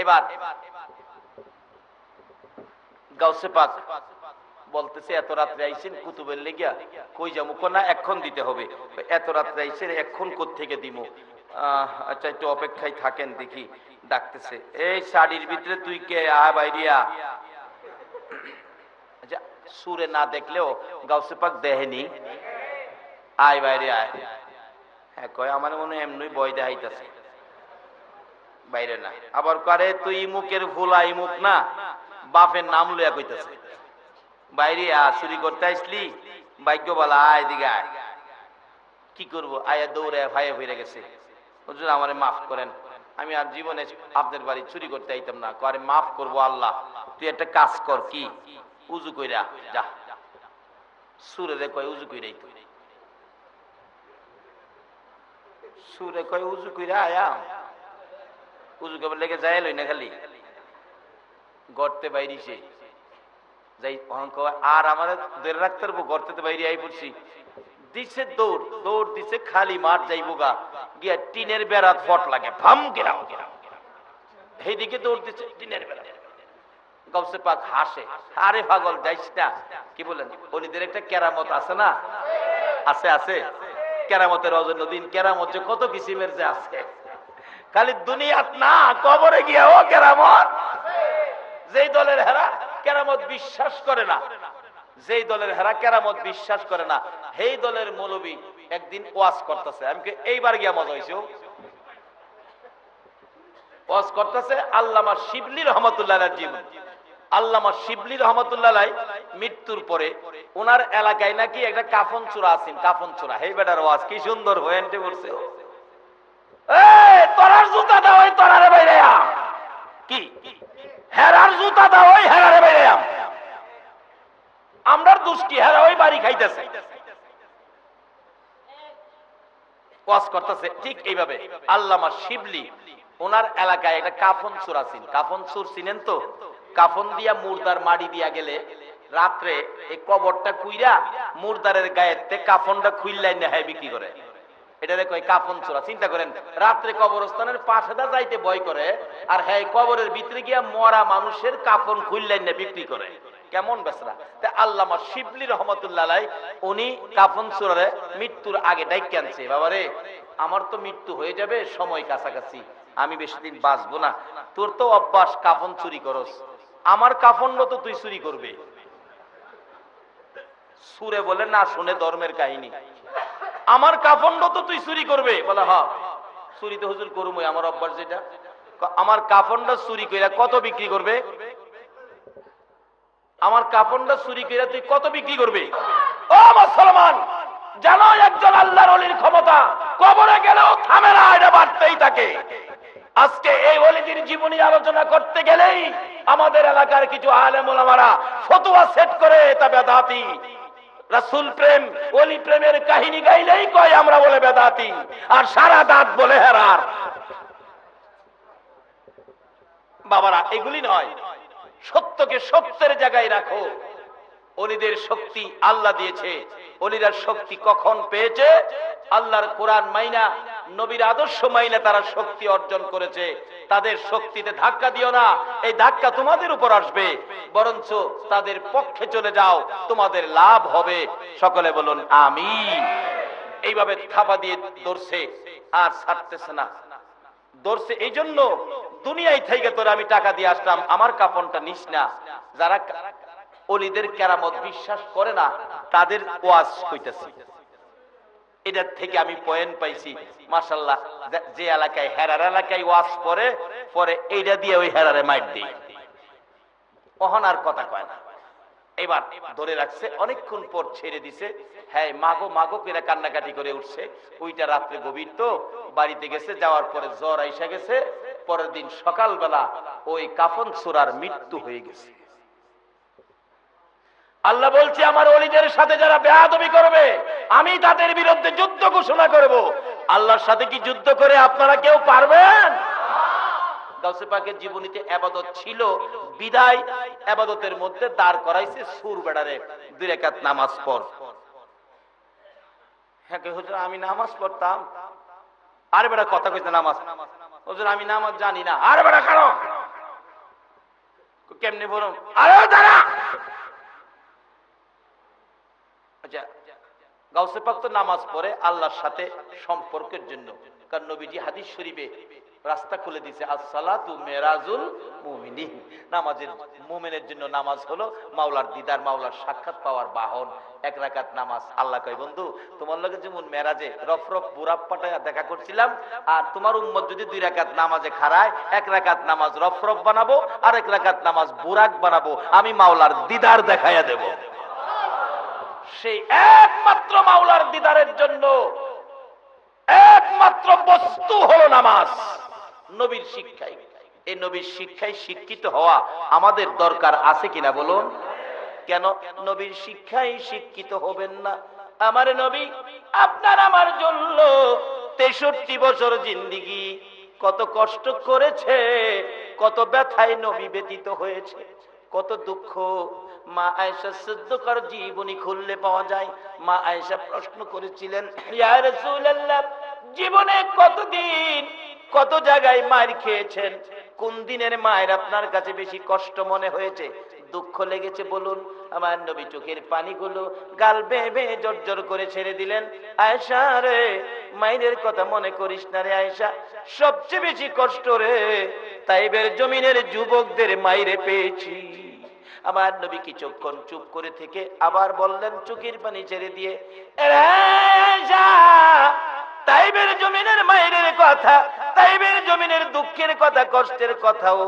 এবার গাউসে পাক বলতেছে এত রাত্রে আইছেন কুতুবের লেগিয়া, কই যাবো না এখন দিতে হবে। এত রাত্রে আইছেন এখন কোত্থেকে দিব? আচ্ছা একটু অপেক্ষায় থাকেন দেখি। ডাকতেছে, এই শাড়ির ভিতরে তুই কে, আয় বাইরিয়া। আচ্ছা সুরে না দেখলেও গাউসে পাক দেহেনি, আয় বাইরে আয়। হ্যাঁ কয় আমার মনে এমনি বয় দেখাইতেছে, বাইরে না। আবার করে তুই মুখের ভুলা মুখ না, বাপের নাম লইয়া কইতেছে, বাইরে চুরি করতে আসলি, ভাগ্য বলা আয় দিকে আয়। কি করবো, আয়া দৌড়ে ভাইয়ে ফিরে গেছে, হুজুর আমারে মাফ করেন, আমি আর জীবনে আপনার বাড়ি চুরি করতে আইতাম না। করে মাফ করবো আল্লাহ, তুই একটা কাজ কর, কি? উজু কইরা যা। সুরে রে কয় উজু কইরাই তো, সুরে কয় উজু কইরা আয়া, উজু কেবল লেগে যায় লই না, খালি গর্তে বাইরিছে যাই। আর আমার ধরে রাখতে পারবো, গর্তে তো বাইরে আই পড়ছি। দিছে দৌড়, দৌড় দিছে, খালি মাঠ যাইবো গা, গিয়া টিনের বেড়াত ফট লাগে, ভাম গেরাম, এইদিকে দৌড় দিছে টিনের বেড়া। গাউসে পাক হাসে, আরে পাগল যাইস না। কি বলেন, ওলিদের একটা কেরামত আছে না? আছে আছে, কেরামতের অজন্যদিন কেরামত যে কত কিসিমের যে আছে, খালি দুনিয়াত না কবরে গিয়া ও কেরামত। যেই দলের হেরা কেরামত বিশ্বাস করে না, যেই দলের হেরা কেরামত বিশ্বাস করে না, সেই দলের মৌলবী একদিন ওয়াজ করতেছে। আমি এইবার গিয়া মজা হয়েছে, ওয়াজ করতেছে আল্লামা শিবলি রহমতুল্লাহ জীবন। আল্লামা শিবলি রহমতুল্লাহ মৃত্যুর পরে ওনার এলাকায় নাকি একটা কাফন চূড়া আছেন, কাফন চূড়া। হেই বেটার ওয়াজ কি সুন্দর হয়েন্টে বলছে, তোরার জুতা দাও ওই তোরারে বাইরে কি, হেরার জুতা দাও ওই হেরারে বাইরে। আমরার দোষ কি, হেরা ওই বাড়ি খাইতেছে, ওয়াজ করতেছে। ঠিক এইভাবে আল্লামা শিবলি ওনার এলাকায় একটা কাফন চূড়া আছেন। কাফন চূড় চিনেন তো? কাফন দিয়া মুর্দার মাটি দিয়া গেলে রাত্রে এই কবরটা কুইরা মুর্দারের গায়েতে কাফনটা খুইল্লাই না হয় বিক্রি করে, এটারে কয় কাফন চূড়া। চিন্তা করেন, রাত্রে কবরস্থানের পাশে দা যাইতে ভয় করে, আর হ্যাঁ কবরের ভিতরে গিয়া মরা মানুষের কাফন খুইল্লাই না বিক্রি করে, কেমন বেসরা। তা আল্লামা শিবলি রহমতুল্লাহ উনি কাফন চূড়ারে মৃত্যুর আগে ডাইকে আনছে, বাবারে আমার তো মৃত্যু হয়ে যাবে, সময় কাছাকাছি, আমি বেশি দিন বাঁচবো না, তোর তো অভ্যাস কাফন চুরি করস, আমার কাফন তো তুই চুরি করবে। সুরে বলে না শুনে ধর্মের কাহিনী, আমার কাফন তো তুই চুরি করবে। বলে হ্যাঁ চুরি তো হুজুর করুমই, আমার অভ্যাস যেটা। আমার কাফনটা চুরি কইরা কত বিক্রি করবে? আমার কাফনটা চুরি কইরা তুই কত বিক্রি করবে? ও মুসলমান, জানো একজন আল্লাহর ওলির ক্ষমতা কবরে গেলেও থামে না, এটা বাড়তেই থাকে। আজকে এই ওলিদের জীবনী আলোচনা করতে গেলেই আমাদের এলাকার কিছু আলেম ওলামারা ফতোয়া সেট করে তা বেদাতি। রাসূল প্রেম, ওলি প্রেমের কাহিনী গাইলেই কয় আমরা বলে বেদাতি, আর সারা দাঁত বলে হেরার। বাবারা এগুলি নয়, সত্যকে সত্যের জায়গায় রাখো। ওলিদের শক্তি আল্লাহ দিয়েছে, ওলিরা শক্তি কখন পেয়েছে? আল্লাহর কোরআন মাইনা, নবীর আদর্শ মাইনা তারা শক্তি অর্জন করেছে। তাদের শক্তিতে ধাক্কা দিও না, এই ধাক্কা তোমাদের উপর আসবে, বরঞ্চ তাদের পক্ষে চলে যাও, তোমাদের লাভ হবে। সকলে বলুন আমিন। এইভাবে থাপা দিয়ে ধরছে আর ছাড়তেছে না, ধরছে এই জন্য দুনিয়ায় থেকে তোর আমি টাকা দিয়ে আসলাম, আমার কাফনটা নিস না। যারা ওলিদের কেরামত বিশ্বাস করে না তাদের ওয়াজ কইতেছি, এটার থেকে আমি পয়েন্ট পাইছি। মাশাআল্লাহ, যে এলাকায় হেরার এলাকায় ওয়াজ পরে পরে এইটা দিয়ে ওই হেরারে মাইর দেই, ওহন আর কথা কয় না। এবার ধরে রাখছে, অনেকক্ষণ পর ছেড়ে দিছে। হ্যাঁ মাগো মাগো করে কান্নাকাটি করে উঠছে। ওইটা রাত্রে গভীর তো, বাড়িতে গেছে, যাওয়ার পরে জ্বর আইসা গেছে। পরের দিন সকালবেলা ওই কাফন চূড়ার মৃত্যু হয়ে গেছে। আল্লাহ বলছে আমার ওলিদের সাথে যারা বেয়াদবি করবে আমি তাদের বিরুদ্ধে যুদ্ধ ঘোষণা করব। আল্লাহর সাথে কি যুদ্ধ করে আপনারা কেউ পারবেন? গাউসে পাকের জীবনীতে ইবাদত ছিল বিদায়, ইবাদতের মধ্যে দাঁড় করাইছে সুর বেড়ারে, 2 রাকাত নামাজ পড়। হ্যাঁ হুজুর আমি নামাজ পড়তাম। আরে বেটা কথা কইতে নামাজ, হুজুর আমি নামাজ জানি না। আরে বেটা কারো কেমনে বলুন, আরে দাঁড়া। আচ্ছা, গাউসে পাক তো নামাজ পড়ে আল্লাহর সাথে সম্পর্কের জন্য, কারণ নবীজি হাদিস শরীফে রাস্তা খুলে দিয়েছে, আসসালাতু মেরাজুল মুমিনিন, নামাজের মুমিনের জন্য নামাজ হলো মাওলার দিদার, মাওলার সাক্ষাৎ পাওয়ার বাহন। এক রাকাত নামাজ। আল্লাহ কয়, বন্ধু তোমার লগে যেমন মেরাজে রফরফ বুরাব পাটায়া দেখা করছিলাম, আর তোমার উম্মত যদি 2 রাকাত নামাজে খাড়ায়, 1 রাকাত নামাজ রফরফ বানাবো আর 1 রাকাত নামাজ বুরাক বানাবো, আমি মাওলার দিদার দেখাইয়া দেব। সেই একমাত্র মাওলার দিদারের জন্য একমাত্র বস্তু হলো নামাজ, নবীর শিক্ষায়। এই নবীর শিক্ষায় শিক্ষিত হওয়া আমাদের দরকার আছে কিনা বলুন? কেন নবীর শিক্ষায় শিক্ষিত হবেন না? আমার নবী আপনার আমার জন্য 63 বছর জিন্দেগি কত কষ্ট করেছে, কত ব্যথায় নবী ব্যতীত হয়েছে, কত দুঃখ। মা আয়েশা সিদ্দিকার জীবনী খুললে পাওয়া যায়। মা আয়েশা প্রশ্ন করেছিলেন, ইয়া রাসূলুল্লাহ, জীবনে কতদিন কত জায়গায় মার খেয়েছেন, কোন দিনের মায়ের আপনার কাছে বেশি কষ্ট মনে হয়েছে, দুঃখ লেগেছে বলুন? আমার নবী চোখের পানিগুলো গাল বেয়ে বেয়ে জর্জর করে ছেড়ে দিলেন। আয়েশা রে, মায়ের কথা মনে করিস না রে আয়েশা, সবচেয়ে বেশি কষ্ট রে তাইবের জমিনের যুবকদের মাইরে পেয়েছি। আমার নবী কিছুক্ষণ চুপ করে থেকে আবার বললেন চোখের পানি ছেড়ে দিয়ে, তাইবের জমিনের মায়ের কথা, তাইবের জমিনের দুঃখের কথা, কষ্টের কথাও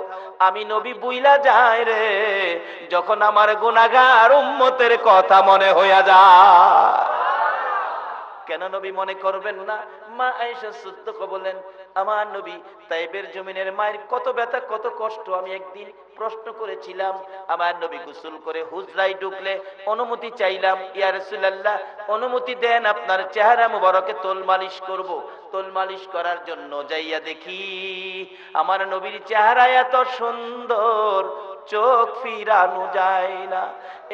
আমি নবী বুইলা যায় রে যখন আমার গুনাহগার উম্মতের কথা মনে হইয়া যায়। কেন নবী মনে করবেন না? মা আয়েশা সিদ্দিকা বলেন, আমার নবী তাইবের জমিনের মায়ের কত ব্যথা কত কষ্ট আমি একদিন প্রশ্ন করেছিলাম। আমার নবী গোসল করে হুজরায় ঢুকলে অনুমতি চাইলাম, ইয়া রাসূলুল্লাহ অনুমতি দেন আপনার চেহারা মুবারকে তোল মালিশ করব। তোল মালিশ করার জন্য যাইয়া দেখি আমার নবীর চেহারা এত সুন্দর চোখ ফিরানো যায় না।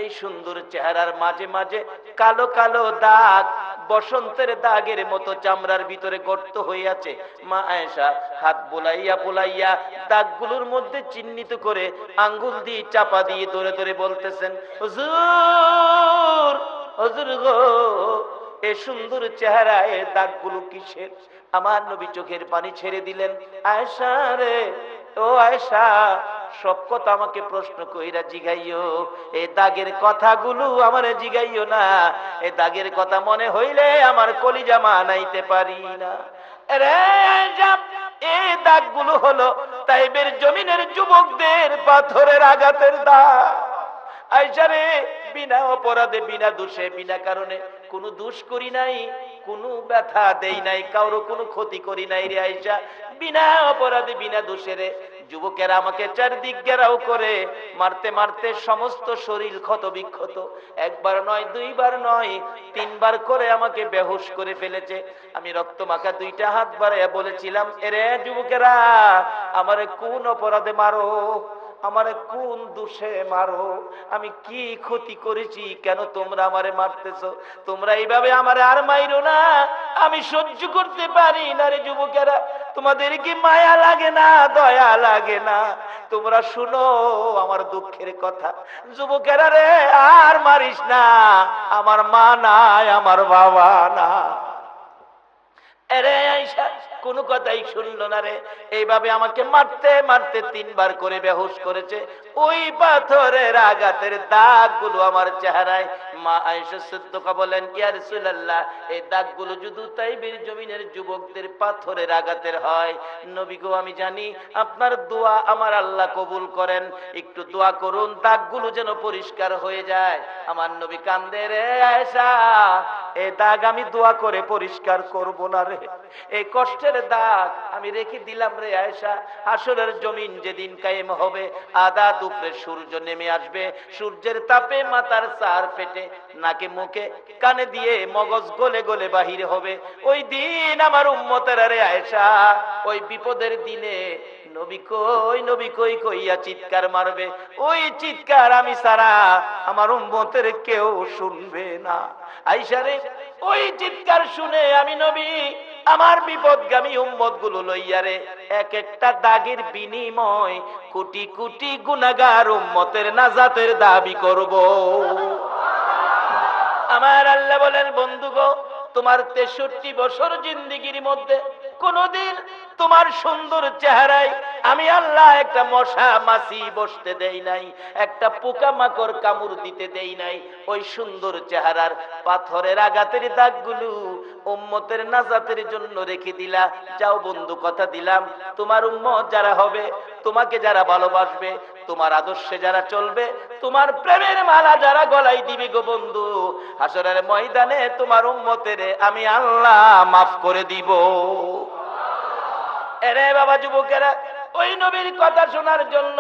এই সুন্দর চেহারার মাঝে মাঝে কালো কালো দাগ, বসন্তের দাগের মতো চামড়ার ভিতরে গর্ত হয়ে আছে। মা আয়েশা হাত বুলাইয়া বুলাইয়া দাগগুলোর মধ্যে চিহ্নিত করে আঙ্গুল দিয়ে চাপা দিয়ে ধরে ধরে বলতেছেন, হুজুর হুজুর গো, এই সুন্দর চেহারা এর দাগগুলো কিসের? আমার নবী চোখের পানি ছেড়ে দিলেন, আয়েশা রে, ও আয়েশা, সব কথা আমাকে প্রশ্ন কইরা জিগাইও, এই দাগের কথাগুলো আমারে জিগাইও না। এই দাগের কথা মনে হইলে আমার কলিজা মানাইতে পারি না। রে আয়েশা, এই দাগগুলো হলো তাইবের জমিনের যুবকদের পাথরের আঘাতের দাগ। আয়েশা রে, বিনা অপরাধে, বিনা দোষে, বিনা কারণে, কোনো দোষ করি নাই, কোনো ব্যথা দেই নাই, কারো কোনো ক্ষতি করি নাই রে আয়েশা, বিনা অপরাধে বিনা দোষে রে যুবকেরা আমাকে চারদিক ঘেরাও করে মারতে মারতে সমস্ত শরীর ক্ষত বিক্ষত, একবার নয়, দুইবার নয়, 3 বার করে আমাকে বেহুশ করে ফেলেছে। আমি রক্ত মাখা 2টা হাত বাড়াইয়া বলেছিলাম, এরে যুবকেরা, আমারে কোন অপরাধে মারো, আমারে কোন দোষে মারো, আমি কি ক্ষতি করেছি, কেন তোমরা আমারে মারতেছো? তোমরা এইভাবে আমারে আর মাইরো না, আমি সহ্য করতে পারি না রে যুবকেরা। তোমাদের কি মায়া লাগে না, দয়া লাগে না? তোমরা শুনো আমার দুঃখের কথা। যুবকেরা রে, আর মারিস না, আমার মা নাই, আমার বাবা না। আরে আয়েশা কোন কথাই শুনলো না রে, এইভাবে আমাকে মারতে মারতে 3 বার করে বেহুশ করেছে। ওই পাথরের আঘাতের দাগগুলো আমার চেহারায়। মা আয়েশা সিদ্দিকা বলেন, ইয়া রাসূলুল্লাহ, এই দাগগুলো যদি তাইবের জমিনের যুবকদের পাথরের আঘাতের হয়, নবী গো আমি জানি আপনার দোয়া আমার আল্লাহ কবুল করেন, একটু দোয়া করুন দাগগুলো যেন পরিষ্কার হয়ে যায়। আমার নবী কান্দে, রে আয়েশা, এই দাগ আমি দোয়া করে পরিষ্কার করব না রে, এই কষ্টের দাগ আমি রেখে দিলাম রে আয়েশা। হাসরের জমিন যেদিন কায়েম হবে, আদা দুপুরে সূর্য নেমে আসবে, সূর্যের তাপে মাথার চার ফেটে, নাকে মুখে কানে দিয়ে মগজ গলে গলে বাহির হবে। ওই দিন আমার উম্মতেরা রে আয়েশা, ওই বিপদের দিনে নবী কই, নবী কই কইয়া চিৎকার মারবে। ওই চিৎকার আমি ছাড়া আমার উম্মতের কেউ শুনবে না। আয়েশা রে, ওই চিৎকার শুনে আমি নবী আমার বিপদগামী উম্মত গুলো লইয়ারে এক একটা দাগের বিনিময় কোটি কোটি গুনাহগার উম্মতের নাজাতের দাবি করব। আমার আল্লাহ বলেন, বন্ধু গো, তোমার 63 বছর জিন্দেগির মধ্যে কোনদিন তোমার সুন্দর চেহারায় আমি আল্লাহ একটা মশা মাছি বসতে দেই নাই, একটা পোকা মাকড় কামড় দিতে দেই নাই। ওই সুন্দর চেহারার পাথরের আঘাতের দাগগুলো উম্মতের নাজাতের জন্য রেখে দিলা। যাও বন্ধু, কথা দিলাম, তোমার উম্মত যারা হবে, তোমাকে যারা ভালোবাসবে, তোমার আদর্শে যারা চলবে, তোমার প্রেমের মালা যারা গলায় দিবে গো বন্ধু, হাসরের ময়দানে তোমার উম্মতের আমি আল্লাহ মাফ করে দিব। এরে বাবা যুবকেরা, ওই নবীর কথা শোনার জন্য,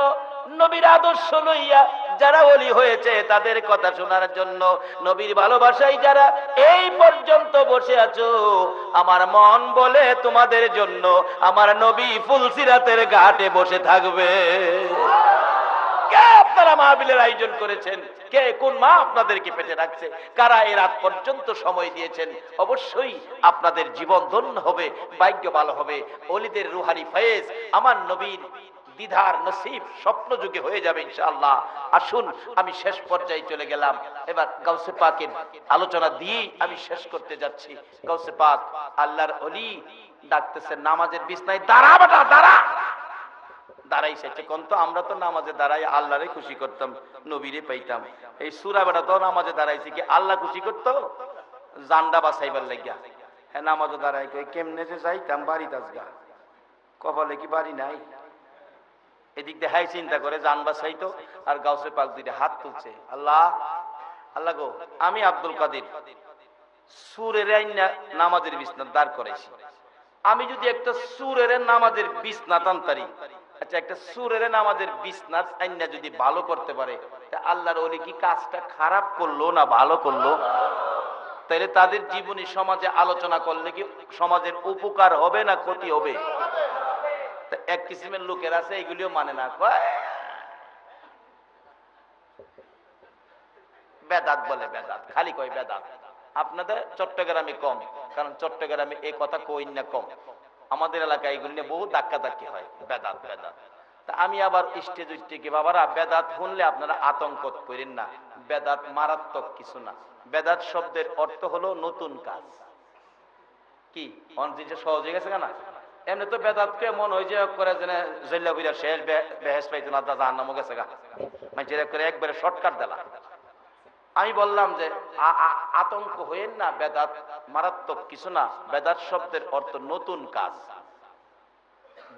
নবীর আদর্শ লইয়া যারা ওলি হয়েছে তাদের কথা শোনার জন্য, নবীর ভালোবাসায় যারা এই পর্যন্ত বসে আছো, আমার মন বলে তোমাদের জন্য আমার নবী ফুলসিরাতের ঘাটে বসে থাকবে। কে আপনারা মাহফিলের আয়োজন করেছেন? কে কোন মা আপনাদেরকে পেটে রাখছে? কারা এই রাত পর্যন্ত সময় দিয়েছেন? অবশ্যই আপনাদের জীবন ধন্য হবে, ভাগ্য ভালো হবে। ওলিদের রুহানি ফয়েজ আমার নবীর দিদার নসিব স্বপ্ন যুগে হয়ে যাবে ইনশাআল্লাহ। আসুন, আমি শেষ পর্যায়ে চলে গেলাম। এবার গাউসে পাকের আলোচনা দিয়ে আমি শেষ করতে যাচ্ছি। গাউসে পাক আল্লাহর ওলি ডাকতেছেন নামাজের বিছনায়, দাঁড়া বেটা দাঁড়া। দাঁড়াইছে কোন? তো আমরা তো নামাজে দাঁড়াই আল্লাহরে খুশি করতাম, নবীরে পাইতাম। এই সূরা বেটা তো নামাজে দাঁড়াইছে কি আল্লাহ খুশি করতো? জান্ডা বাঁচাইবার লাগিয়া। হ্যাঁ, নামাজে দাঁড়াই কই কেমনে যে যাইতাম বাড়িতে আজগা, কপালে কি বাড়ি নাই? এদিক দেখাই চিন্তা করে জান বাঁচাইতো, আর গাউসে পাক দুইটা হাত তুলছে, আল্লাহ আল্লাহ গো, আমি আব্দুল কাদের সুরের নামাজের বিছনা দাঁড় করাইছি, আমি যদি একটা সুরের নামাজের বিছনা টানতারি, আচ্ছা একটা সুরের নামাজের বিছনা আইনা যদি ভালো করতে পারে, তা আল্লাহর ওলি কি কাজটা খারাপ করলো না ভালো করলো? তাহলে তাদের জীবনী সমাজে আলোচনা করলে কি সমাজের উপকার হবে না ক্ষতি হবে? এক কিসিমের লোকের আছে এগুলিও মানে না, বেদাত বলে, বেদাত খালি কয় বেদাত। আপনাদের চট্টগ্রামে কম, কারণ চট্টগ্রামে এই কথা কই না কম, আমাদের এলাকায় এগুলি নিয়ে বহু ধাক্কা ধাক্কি হয়, বেদাত বেদাত। তা আমি আবার স্টেজ উঠতে বাবারা, বেদাত শুনলে আপনারা আতঙ্ক করেন না, বেদাত মারাত্মক কিছু না। বেদাত শব্দের অর্থ হলো নতুন কাজ। কি অনেক জিনিস সহজ হয়ে গেছে না? এমনি তো বেদাতকে মন হয়ে যে করে যে জল্লা বুঝা শেষ বেহেস পাইতো না, জাহান্নামও গেছে গা, মানে করে একবারে শর্টকাট দিলা। আমি বললাম যে আতঙ্ক হইেন না, বেদাত মারাত্মক কিছু না। বেদাত শব্দের অর্থ নতুন কাজ।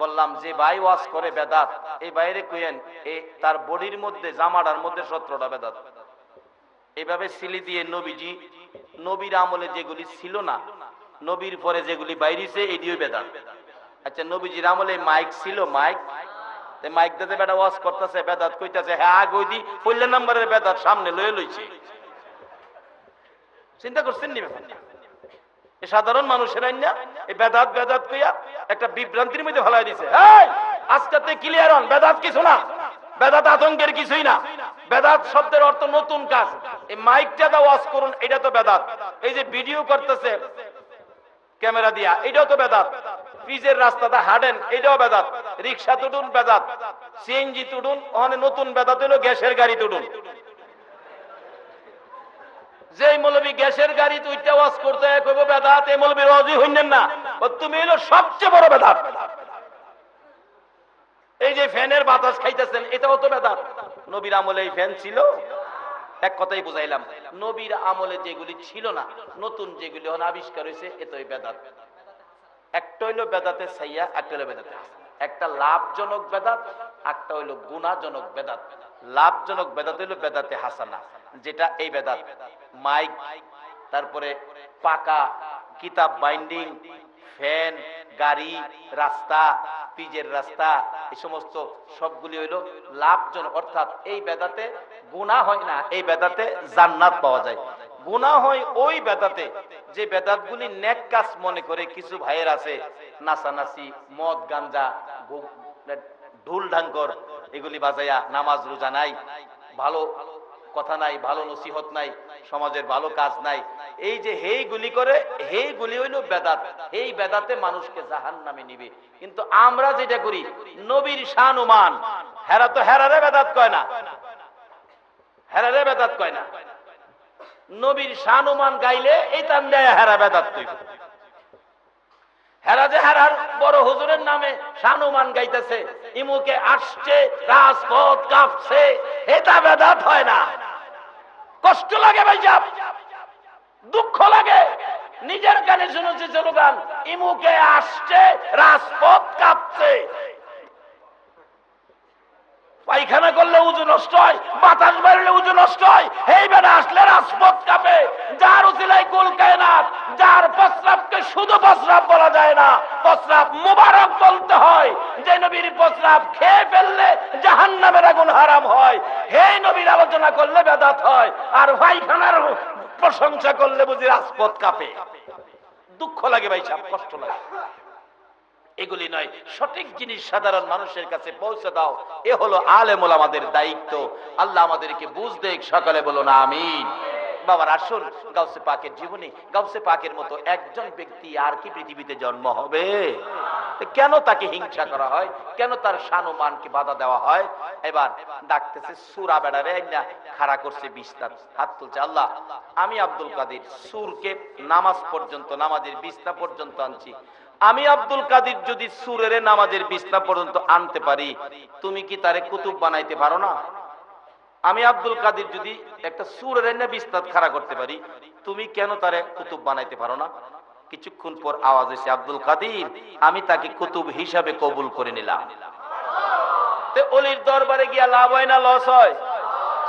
বললাম যে ভাই ওয়াজ করে বেদাত, এই বাইরে কইেন এই তার বডির মধ্যে জামাটার মধ্যে 17টা বেদাত। এইভাবে সিলি দিয়ে নবীজি নবীর আমলে যেগুলি ছিল না, নবীর পরে যেগুলি বাইরেছে এটিও বেদাত। আচ্ছা নবীজির আমলে মাইক ছিল, মাইক মাইক দিতে বেটা ওয়াজ করতেছে, বেদাত কইতাছে, হ্যাঁ আগে দি 14 নম্বরের বেদাত সামনে লয়ে লইছে। চিন্তা করছেন নি? এই সাধারণ মানুষের আইনা এই বেদাত বেদাত কইয়া একটা বিভ্রান্তির মধ্যে ফেলাই দিছে। এই আজকে ক্লিয়ার হন, বেদাত কিছু না, বেদাত আতঙ্কের কিছুই না। বেদাত শব্দের অর্থ নতুন কাজ। এই মাইকটা দা ওয়াজ করুন, এটা তো বেদাত। এই যে ভিডিও করতেছে ক্যামেরা দিয়া, এটাও তো বেদাত। পিজের রাস্তাটা হাঁটেন, এটাও বেদাত। রিক্সা তুডুন বেদাত, সিএনজি তুডুন, ওখানে নতুন বেদাত হলো গ্যাসের গাড়ি তুডুন। যেই মৌলবী গ্যাসের গাড়ি তুইটা ওয়াজ করতে কইব বেদাত, এই মৌলবী রাজি হইলেন না, তুমি হলো সবচেয়ে বড় বেদাত। এই যে ফ্যানের বাতাস খাইতেছেন, এটাও তো বেদাত। নবীর আমলে এই ফ্যান ছিল? এক কথাই বুঝাইলাম, নবীর আমলে যেগুলি ছিল না, নতুন যেগুলি এখন আবিষ্কার হয়েছে, এটাই বেদাত। একটা হইলো বেদাতে সাইয়া, একটা হইলো বেদাতে হাসানা। একটা লাভজনক বেদাত, একটা হইলো গুনাহজনক বেদাত। লাভজনক বেদাত হইলো বেদাতে হাসানা, যেটা এই বেদাত। মাইক, তারপরে পাকা কিতাব বাইন্ডিং, ফ্যান, গাড়ি, রাস্তা, পিজের রাস্তা, এই সমস্ত সবগুলি হইলো লাভজনক। অর্থাৎ এই বেদাতে গুনাহ হয় না, এই বেদাতে জান্নাত পাওয়া যায়। গুনাহ হয় ওই বেদাতে যে বেদাতগুলি নেক কাজ মনে করে কিছু ভাইয়ের আছে, নাচানাচি, মদ গাঞ্জা, ঢোল ঢাঙ্কর এগুলি বাজাইয়া নামাজ রোজা নাই, ভালো কথা নাই, ভালো নসিহত নাই, সমাজের ভালো কাজ নাই, এই যে হেইগুলি করে, হেইগুলি হইল বেদাত। এই বেদাতে মানুষকে জাহান্নামে নিবে। কিন্তু আমরা যেটা করি, নবীর শান ও মান, হেরা তো হেরারে বেদাত কয় না, হেরারে বেদাত কয় না। নবীর শান ও মান গাইলে এই তান দেয় হেরা বেদাত কইব। হেরা যে হেরার বড় হুজুরের নামে শান ও মান গাইতেছে, ইমুকে আসছে, রাজপথ কাঁপছে, এটা বেদাত হয় না। কষ্ট লাগে ভাই সাহেব, দুঃখ লাগে। নিজের কানে শুনেছি স্লোগান, ইমুকে আসছে, রাজপথ কাঁপছে। পায়খানা করলে উজু নষ্ট হয়, বাতাস বেরোলে উজু নষ্ট হয়, এই বেলা আসলে রাজপথ কাঁপে। যার উসিলায় কুল কায়নাত, যার প্রস্রাবকে শুধু প্রস্রাব বলা যায় না, প্রস্রাব মুবারক বলতে হয়। যে নবীর প্রস্রাব খেয়ে ফেললে জাহান্নামের আগুন হারাম হয়, এই নবীর আলোচনা করলে বেদাত হয়। আর পায়খানার প্রশংসা করলে বুঝি রাজপথ কাঁপে। দুঃখ লাগে ভাই সাহেব, কষ্ট লাগে। এগুলি নয়, সঠিক জিনিস সাধারণ মানুষের কাছে পৌঁছে দাও, এ হলো আলেম ওলামাদের দায়িত্ব। আল্লাহ আমাদেরকে বুঝ দেখ, সকালে বলুন আমিন। বাবার আসুন, গাউসে পাকের জীবনী, গাউসে পাকের মতো একজন ব্যক্তি আর কি পৃথিবীতে জন্ম হবে? কেন তাকে হিংসা করা হয়? কেন তার শান ও মানকে বাধা দেওয়া হয়? এবার ডাকতেছে সুরা বেড়ারে না খাড়া করছে বিস্তার, হাত তুলছে, আল্লাহ আমি আব্দুল কাদের সুরকে নামাজ পর্যন্ত, নামাজের বিছনা পর্যন্ত আনছি। আমি আব্দুল কাদের যদি সুরের নামাজের বিছনা পর্যন্ত আনতে পারি, তুমি কি তারে কুতুব বানাইতে পারো না? আমি আব্দুল কাদের যদি একটা সুরের বিছনা খাড়া করতে পারি, তুমি কেন তারে কুতুব বানাইতে পারো না? কিছুক্ষণ পর আওয়াজ এসে, আব্দুল কাদের আমি তাকে কুতুব হিসাবে কবুল করে নিলাম। তে অলির দরবারে গিয়া লাভ হয় না লস হয়?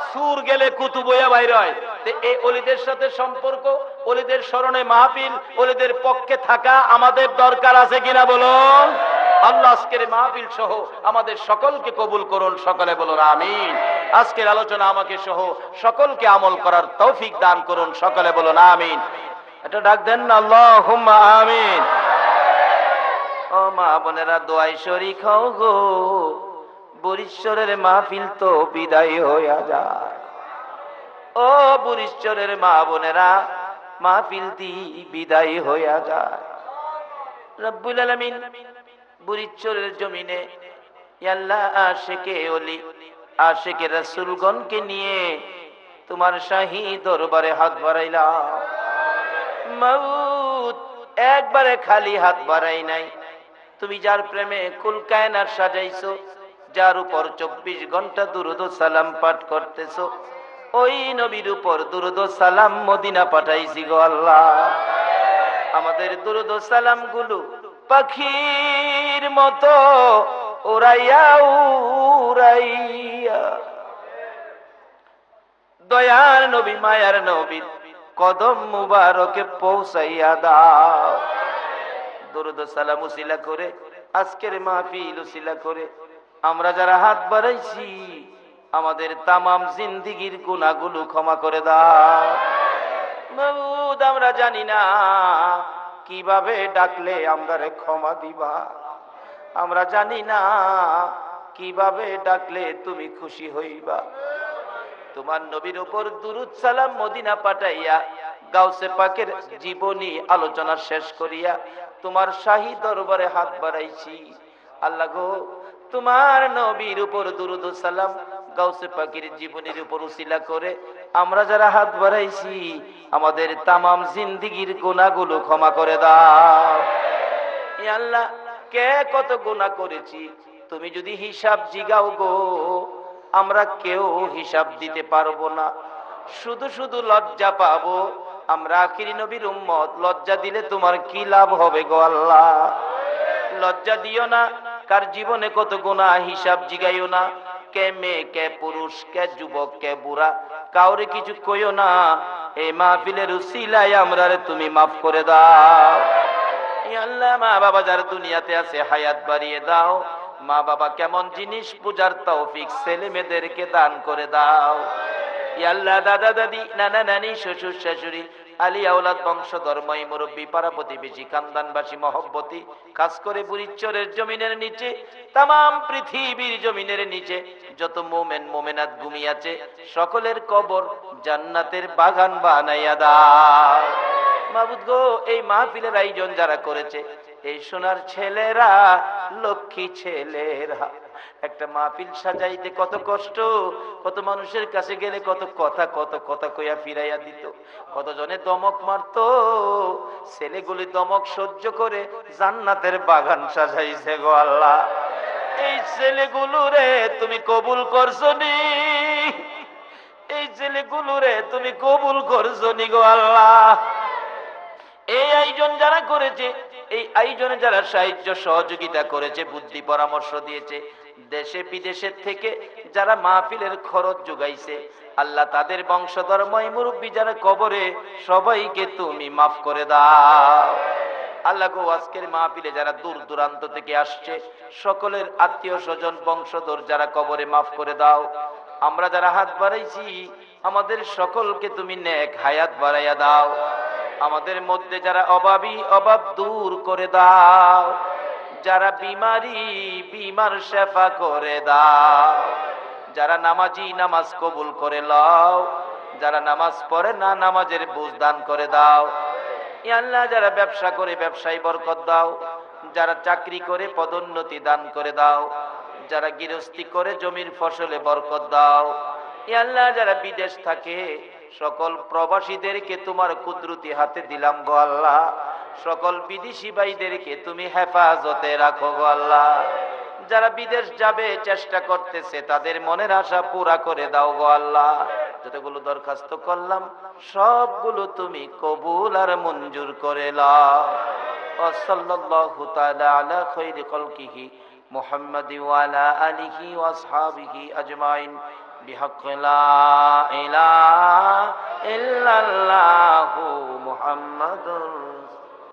সুর গেলে কুতুব হইয়া বাইর হয়। এই অলিদের সাথে সম্পর্ক, অলিদের স্মরণে মাহফিল, অলিদের পক্ষে থাকা আমাদের দরকার আছে কিনা বলুন? আল্লাহ আজকের মাহফিল সহ আমাদের সকলকে কবুল করুন, সকলে বলুন আমিন। আজকের আলোচনা আমাকে সহ সকলকে আমল করার তৌফিক দান করুন, সকলে বলুন আমিন। এটা ডাক দেন না, আল্লাহুম্মা আমিন। ও মা বোনেরা, দোয়াই শরীক হও গো, বরিশ্বরের মাহফিল তো বিদায় হইয়া যায়। ও বরিশ্বরের মা বোনেরা, মাহফিল দি বিদায় হইয়া যায়। রব্বুল আলামিন বরিশ্বরের জমিনে আল্লাহ আশিকে ওলি, আশিকে রাসূলগণকে নিয়ে তোমার শাহী দরবারে হাত বাড়াইলাম। মাউত একবারে খালি হাত বাড়াই নাই। তুমি যার প্রেমে কুল কায়নাত সাজাইছো, যার উপর 24 ঘন্টা দুরূদ ও সালাম পাঠ করতেছো, ওই নবীর উপর দুরূদ ও সালাম মদিনা পাঠাইছি গো আল্লাহ। আমাদের দুরূদ ও সালাম গুলো পাখির মতো উড়াইয়া উড়াইয়া দয়ার নবী মায়ার নবীর কদম মুবারকে পৌঁছাইয়া দাও। দুরূদ ও সালাম উসিলা করে, আজকের মাহফিল উসিলা করে আমরা যারা হাত বাড়াইছি, আমাদের তামাম জিন্দেগীর গুনাহগুলো ক্ষমা করে দাও মাবুদ। আমরা জানি না কিভাবে ডাকলে আমরারে ক্ষমা দিবা, আমরা জানি না কিভাবে ডাকলে তুমি খুশি হইবা। তোমার নবীর উপর দুরূদ সালাম মদিনা পাঠাইয়া গাউসে পাকের জীবনী আলোচনা শেষ করিয়া তোমার শাহী দরবারে হাত বাড়াইছি। আল্লাহ গো, তোমার নবীর উপর দুরূদ ও সালাম গাউসে পাকের জীবনীর উপর উসিলা করে আমরা যারা হাত বাড়াইছি, আমাদের তামাম জিন্দেগীর গুনাহগুলো ক্ষমা করে দাও। ই আল্লাহ, কে কত গুনাহ করেছি তুমি যদি হিসাব জিগাও গো, আমরা কেউ হিসাব দিতে পারবো না। শুধু শুধু লজ্জা পাবো। আমরা আখিরি নবীর উম্মত, লজ্জা দিলে তোমার কি লাভ হবে গো আল্লাহ? লজ্জা দিও না। কার জীবনে কত গুনাহ হিসাব জিগাইও না। কে মেয়ে, কে পুরুষ, কে যুবক, কে বুড়া, কাউরে কিছু কইও না। এই মাহফিলের উসিলায় আমরারে তুমি মাফ করে দাও। ইয়া আল্লাহ, মা বাবা যারা দুনিয়াতে আছে হায়াত বাড়িয়ে দাও। মা বাবা কেমন জিনিস পূজার তৌফিক ছেলে মেয়েদেরকে দান করে দাও। ইয়া আল্লাহ, দাদা দাদি, নানা নানি, শ্বশুর শাশুড়ি আলী আওলাদ বংশধর মাই মুরব্বী পাড়া প্রতিবেশী খানদানবাসী মহব্বতী, খাস করে বুড়িচরের জমিনের নিচে, তামাম পৃথিবীর জমিনের নিচে যত মোমেন মোমেনাত ঘুমিয়াছে সকলের কবর জান্নাতের বাগান বানাইয়া দাও। মাবুদ গো, এই মাহফিলের আয়োজন যারা করেছে, এই সোনার ছেলেরা, লক্ষ্মী ছেলেরা, একটা মাহফিল সাজাইতে কত কষ্ট, কত মানুষের কাছে গেলে কত কথা কইয়া ফিরাইয়া দিত, কত জনে দমক মারতো, ছেলেগুলি দমক সহ্য করে জান্নাতের বাগান সাজাইছে গো আল্লাহ। এই ছেলেগুলো রে তুমি কবুল করছো নি, এই ছেলেগুলো রে তুমি কবুল করছো নি গো আল্লাহ। এই আয়োজন যারা করেছে, এই আয়োজনে যারা সাহায্য সহযোগিতা করেছে, বুদ্ধি পরামর্শ দিয়েছে, দেশে বিদেশের থেকে যারা মাহফিলের খরচ যোগাইছে, আল্লাহ তাদের বংশধর ময় মুরব্বী যারা কবরে, সবাইকে তুমি মাফ করে দাও। আল্লাহ গো, আজকের মাহফিলে যারা দূর দূরান্ত থেকে আসছে, সকলের আত্মীয় স্বজন বংশধর যারা কবরে, মাফ করে দাও। আমরা যারা হাত বাড়াইছি, আমাদের সকলকে তুমি নেক হায়াত বাড়াইয়া দাও। আমাদের মধ্যে যারা অভাবী, অভাব দূর করে দাও। যারা বিমারি, বিমার শেফা করে দাও। যারা নামাজি, নামাজ কবুল করে লও। যারা নামাজ পড়ে না, নামাজের বুঝ দান করে দাও। ইয়া আল্লাহ, যারা ব্যবসা করে ব্যবসায় বরকত দাও। যারা চাকরি করে পদোন্নতি দান করে দাও। যারা গৃহস্থী করে জমির ফসলে বরকত দাও। ইয়া আল্লাহ, যারা বিদেশ থাকে সকল প্রবাসীদেরকে তোমার কুদরতি হাতে দিলাম গো আল্লাহ। সকল বিদেশি ভাইদেরকে তুমি হেফাজতে রাখো গো আল্লাহ। যারা বিদেশ যাবে চেষ্টা করতেছে, তাদের মনের আশা পুরা করে দাও গো আল্লাহ। যতগুলো দরখাস্ত করলাম সবগুলো তুমি কবুল আর মঞ্জুর করে নাও। সাল্লাল্লাহু তাআলা আলা খায়রি খালকিহি মুহাম্মাদি ওয়া আলা আলিহি ওয়া আসহাবিহি আজমাইন বিহাক্কি লা ইলাহা ইল্লাল্লাহু মুহাম্মাদুর